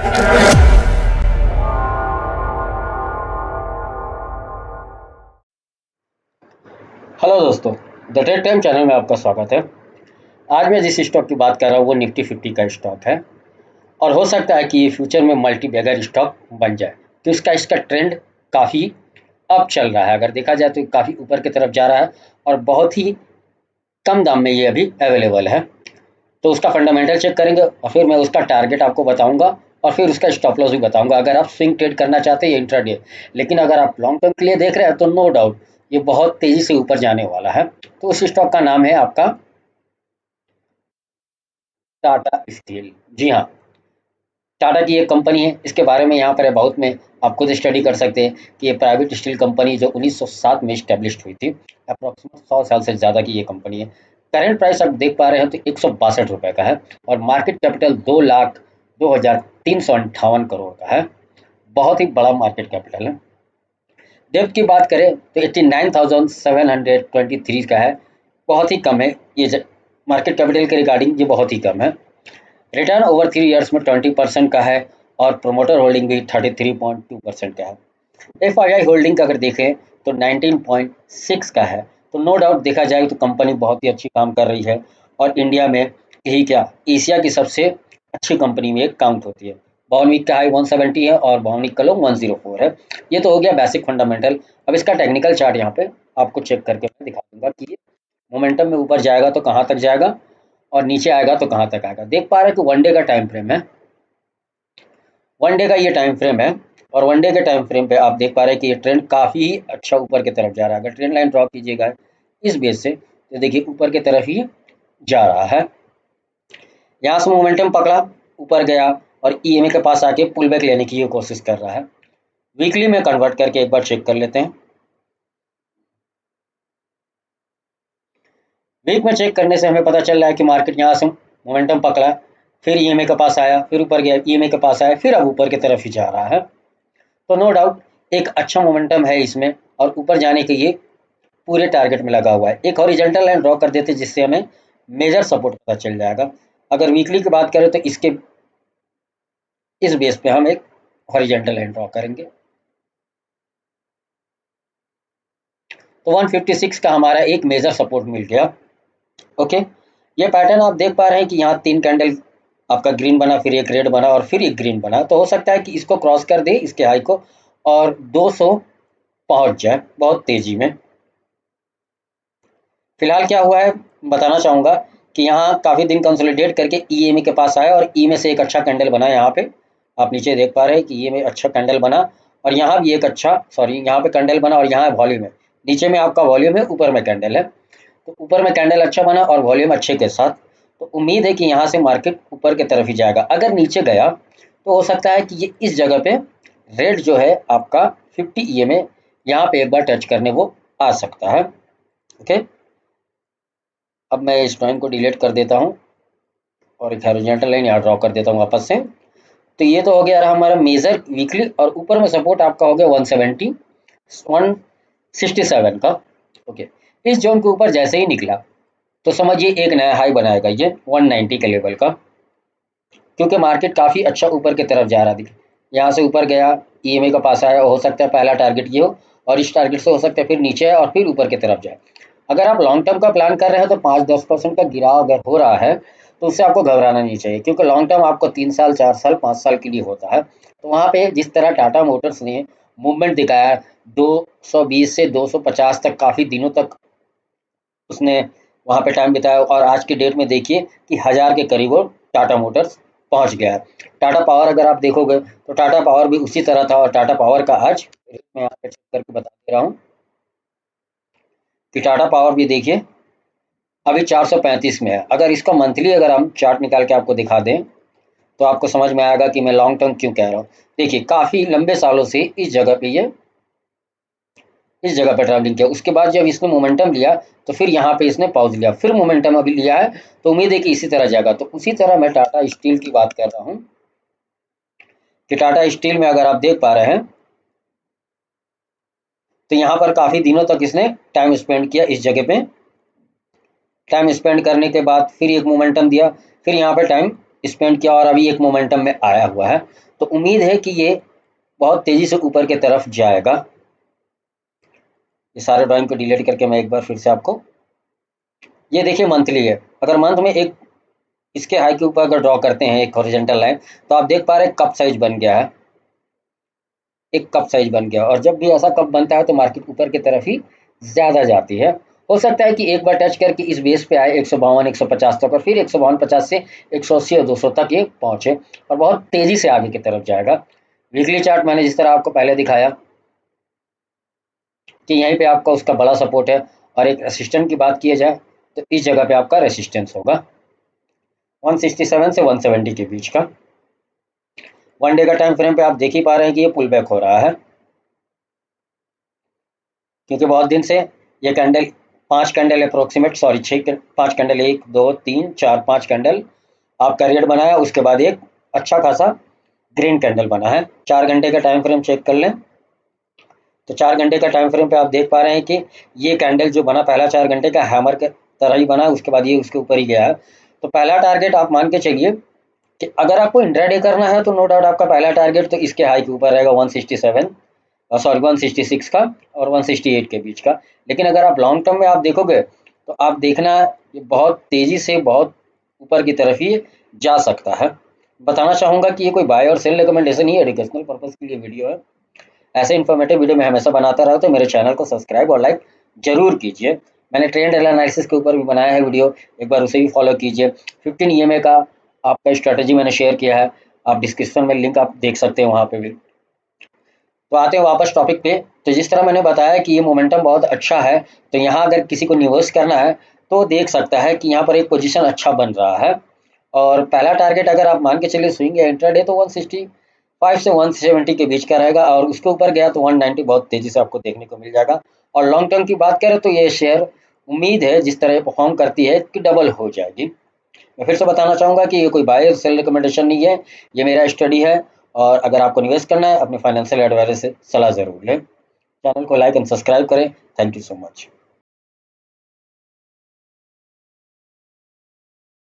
Hello दोस्तों, the trade time channel में आपका स्वागत है। आज मैं जिस स्टॉक की बात कर रहा हूँ वो निफ्टी 50 का स्टॉक है और हो सकता है कि ये फ्यूचर में मल्टी बैगर स्टॉक बन जाए। तो इसका ट्रेंड काफ़ी अप चल रहा है। अगर देखा जाए तो काफ़ी ऊपर की तरफ जा रहा है और बहुत ही कम दाम में ये अभी अवेलेबल है। तो उसका फंडामेंटल चेक करेंगे और फिर मैं उसका टारगेट आपको बताऊंगा और फिर उसका स्टॉप लॉस भी बताऊंगा अगर आप स्विंग ट्रेड करना चाहते हैं इंट्राडे। लेकिन अगर आप लॉन्ग टर्म के लिए देख रहे हैं तो नो डाउट ये बहुत तेजी से ऊपर जाने वाला है। तो उस स्टॉक का नाम है आपका टाटा स्टील। जी हाँ, टाटा की एक कंपनी है। इसके बारे में यहाँ पर बहुत में आप खुद स्टडी कर सकते हैं कि ये प्राइवेट स्टील कंपनी जो 1907 में इस्टेब्लिश हुई थी, अप्रोक्सीमेट 100 साल से ज़्यादा की ये कंपनी है। करेंट प्राइस आप देख पा रहे हैं तो 162 रुपये का है और मार्केट कैपिटल 2,02,358 करोड़ का है। बहुत ही बड़ा मार्केट कैपिटल है। डेब्ट की बात करें तो 89,723 का है, बहुत ही कम है। ये मार्केट कैपिटल के रिगार्डिंग ये बहुत ही कम है। रिटर्न ओवर 3 ईयर्स में 20% का है और प्रोमोटर होल्डिंग भी 33.2% का है। एफआईआई होल्डिंग का अगर देखें तो 19.6 का है। तो नो डाउट देखा जाए तो कंपनी बहुत ही अच्छी काम कर रही है और इंडिया में यही क्या एशिया की सबसे अच्छी कंपनी में एक काउंट होती है। बाउनविक का हाई 170 है और बाउनविक का लो 104 है। ये तो हो गया बेसिक फंडामेंटल। अब इसका टेक्निकल चार्ट यहाँ पे आपको चेक करके मैं दिखा दूंगा कि ये मोमेंटम में ऊपर जाएगा तो कहाँ तक जाएगा और नीचे आएगा तो कहाँ तक आएगा। देख पा रहे हैं कि वन डे का टाइम फ्रेम है। वन डे का ये टाइम फ्रेम है और वन डे के टाइम फ्रेम पे आप देख पा रहे हैं कि ये ट्रेंड काफ़ी अच्छा ऊपर की तरफ जा रहा है। अगर ट्रेंड लाइन ड्रॉ कीजिएगा इस बेस से तो देखिए ऊपर की तरफ ही जा रहा है। यहाँ से मोमेंटम पकड़ा, ऊपर गया और ईएमए के पास आके पुल बैक लेने की ये कोशिश कर रहा है। वीकली में कन्वर्ट करके एक बार चेक कर लेते हैं। वीक में चेक करने से हमें पता चल रहा है कि मार्केट यहाँ से मोमेंटम पकड़ा, फिर ईएमए के पास आया, फिर ऊपर गया, ईएमए के पास आया, फिर अब ऊपर की तरफ ही जा रहा है। तो नो डाउट एक अच्छा मोमेंटम है इसमें और ऊपर जाने के ये पूरे टारगेट में लगा हुआ है। एक हॉरिजॉन्टल लाइन ड्रॉ कर देते जिससे हमें मेजर सपोर्ट पता चल जाएगा। अगर वीकली की बात करें तो इसके इस बेस पे हम एक हॉरिजॉन्टल लाइन ड्रॉ करेंगे। तो 156 का हमारा एक मेजर सपोर्ट मिल गया। ओके, ये पैटर्न आप देख पा रहे हैं कि यहाँ 3 कैंडल आपका ग्रीन बना, फिर एक रेड बना और फिर एक ग्रीन बना। तो हो सकता है कि इसको क्रॉस कर दे इसके हाई को और 200 पहुंच जाए बहुत तेजी में। फिलहाल क्या हुआ है बताना चाहूँगा कि यहाँ काफ़ी दिन कंसोलिडेट करके ईएमए के पास आया और ई में से एक अच्छा कैंडल बना। यहाँ पे आप नीचे देख पा रहे हैं कि ये में अच्छा कैंडल बना और यहाँ भी एक अच्छा यहाँ पे कैंडल बना और यहाँ वॉल्यूम है। नीचे में आपका वॉल्यूम है, ऊपर में कैंडल है। तो ऊपर में कैंडल अच्छा बना और वॉल्यूम अच्छे के साथ तो उम्मीद है कि यहाँ से मार्केट ऊपर की तरफ ही जाएगा। अगर नीचे गया तो हो सकता है कि ये इस जगह पे रेड जो है आपका 50 ईएमए यहाँ पे एक बार टच करने वो आ सकता है। ओके, अब मैं इस ड्राइंग को डिलीट कर देता हूँ और एक हॉरिजॉन्टल लाइन यहाँ ड्रॉ कर देता हूँ वापस से। तो ये तो हो गया रहा हमारा मेजर वीकली और ऊपर में सपोर्ट आपका हो गया 170 167 का। ओके, इस जोन के ऊपर जैसे ही निकला तो समझिए एक नया हाई बनाएगा ये 190 के लेवल का, क्योंकि मार्केट काफ़ी अच्छा ऊपर की तरफ जा रहा थी। यहाँ से ऊपर गया, ईएमए का पास आया, हो सकता है पहला टारगेट ये हो और इस टारगेट से हो सकता है फिर नीचे आए और फिर ऊपर की तरफ जाए। अगर आप लॉन्ग टर्म का प्लान कर रहे हैं तो 5-10% का गिराव अगर हो रहा है तो उससे आपको घबराना नहीं चाहिए, क्योंकि लॉन्ग टर्म आपको 3 साल 4 साल 5 साल के लिए होता है। तो वहाँ पे जिस तरह टाटा मोटर्स ने मूवमेंट दिखाया 220 से 250 तक काफ़ी दिनों तक उसने वहाँ पे टाइम बिताया और आज की डेट में देखिए कि 1000 के करीब वो टाटा मोटर्स पहुँच गया है। टाटा पावर अगर आप देखोगे तो टाटा पावर भी उसी तरह था और टाटा पावर का आज मैं यहाँ पे चेक करके बता दे रहा हूँ कि टाटा पावर भी देखिए अभी 435 में है। अगर इसका मंथली अगर हम चार्ट निकाल के आपको दिखा दें तो आपको समझ में आएगा कि मैं लॉन्ग टर्म क्यों कह रहा हूँ। देखिए काफ़ी लंबे सालों से इस जगह पे ट्रैवलिंग किया। उसके बाद जब इसने मोमेंटम लिया तो फिर यहाँ पे इसने पॉज लिया, फिर मोमेंटम अभी लिया है। तो उम्मीद है कि इसी तरह जाएगा। तो उसी तरह मैं टाटा स्टील की बात कर रहा हूँ कि टाटा स्टील में अगर आप देख पा रहे हैं तो यहाँ पर काफ़ी दिनों तक इसने टाइम स्पेंड किया इस जगह पे। टाइम स्पेंड करने के बाद फिर एक मोमेंटम दिया, फिर यहाँ पे टाइम स्पेंड किया और अभी एक मोमेंटम में आया हुआ है। तो उम्मीद है कि ये बहुत तेजी से ऊपर की तरफ जाएगा। ये सारे ड्राइंग को डिलीट करके मैं एक बार फिर से आपको, ये देखिए मंथली है। अगर मंथ में एक इसके हाई के ऊपर अगर ड्रॉ करते हैं एक हॉरिजॉन्टल लाइन, तो आप देख पा रहे हैं कप साइज बन गया है, एक कप साइज बन गया। और जब भी ऐसा कप बनता है तो मार्केट ऊपर की तरफ ही ज्यादा जाती है। हो सकता है कि एक बार टच करके इस बेस पे आए 152 150 तक, और फिर 152 50 से 180 और 200 तक ये पहुंचे और बहुत तेजी से आगे की तरफ जाएगा। वीकली चार्ट मैंने जिस तरह आपको पहले दिखाया कि यहीं पे आपका उसका बड़ा सपोर्ट है, और एक रेसिस्टेंट की बात की जाए तो इस जगह पे आपका रेसिस्टेंस होगा 167 से 170 के बीच का। वन डे का टाइम फ्रेम पे आप देख ही पा रहे हैं कि ये पुल बैक हो रहा है, क्योंकि बहुत दिन से ये candle, 5 candle approximate, sorry 5 candle, 1 2 3 4 5 candle आपका रेड बना है। उसके बाद एक अच्छा खासा ग्रीन कैंडल बना है। 4 घंटे का टाइम फ्रेम चेक कर लें तो 4 घंटे का टाइम फ्रेम पे आप देख पा रहे हैं कि ये कैंडल जो बना पहला 4 घंटे का हैमर के तरह ही बना, उसके बाद ये उसके ऊपर ही गया है। तो पहला टारगेट आप मान के चलिए कि अगर आपको इंट्राडे करना है तो नो डाउट आपका पहला टारगेट तो इसके हाई के ऊपर रहेगा 167, सॉरी 166 का और 168 के बीच का। लेकिन अगर आप लॉन्ग टर्म में आप देखोगे तो आप देखना ये बहुत तेजी से बहुत ऊपर की तरफ ही जा सकता है। बताना चाहूंगा कि ये कोई बाय और सेल रिकमेंडेशन ही, एजुकेशनल पर्पज के लिए वीडियो है। ऐसे इन्फॉर्मेटिव वीडियो मैं हमेशा बनाता रहा, तो मेरे चैनल को सब्सक्राइब और लाइक जरूर कीजिए। मैंने ट्रेंड एनालिसिस के ऊपर भी बनाया है वीडियो, एक बार उसे भी फॉलो कीजिए। 15 ईएमए का आपका स्ट्रेटेजी मैंने शेयर किया है, आप डिस्क्रिप्शन में लिंक आप देख सकते हैं वहाँ पे भी। तो आते हैं वापस टॉपिक पे। तो जिस तरह मैंने बताया कि ये मोमेंटम बहुत अच्छा है, तो यहाँ अगर किसी को निवेश करना है तो देख सकता है कि यहाँ पर एक पोजीशन अच्छा बन रहा है। और पहला टारगेट अगर आप मान के चलिए स्विंग या इंट्राडे तो 165 से 170 के बीच का रहेगा, और उसके ऊपर गया तो 190 बहुत तेजी से आपको देखने को मिल जाएगा। और लॉन्ग टर्म की बात करें तो ये शेयर उम्मीद है जिस तरह परफॉर्म करती है कि डबल हो जाएगी। मैं फिर से बताना चाहूँगा कि ये कोई बाय सेल रिकमेंडेशन नहीं है, ये मेरा स्टडी है। और अगर आपको निवेश करना है अपने फाइनेंशियल एडवाइजर से सलाह ज़रूर लें। चैनल को लाइक एंड सब्सक्राइब करें। Thank you so much.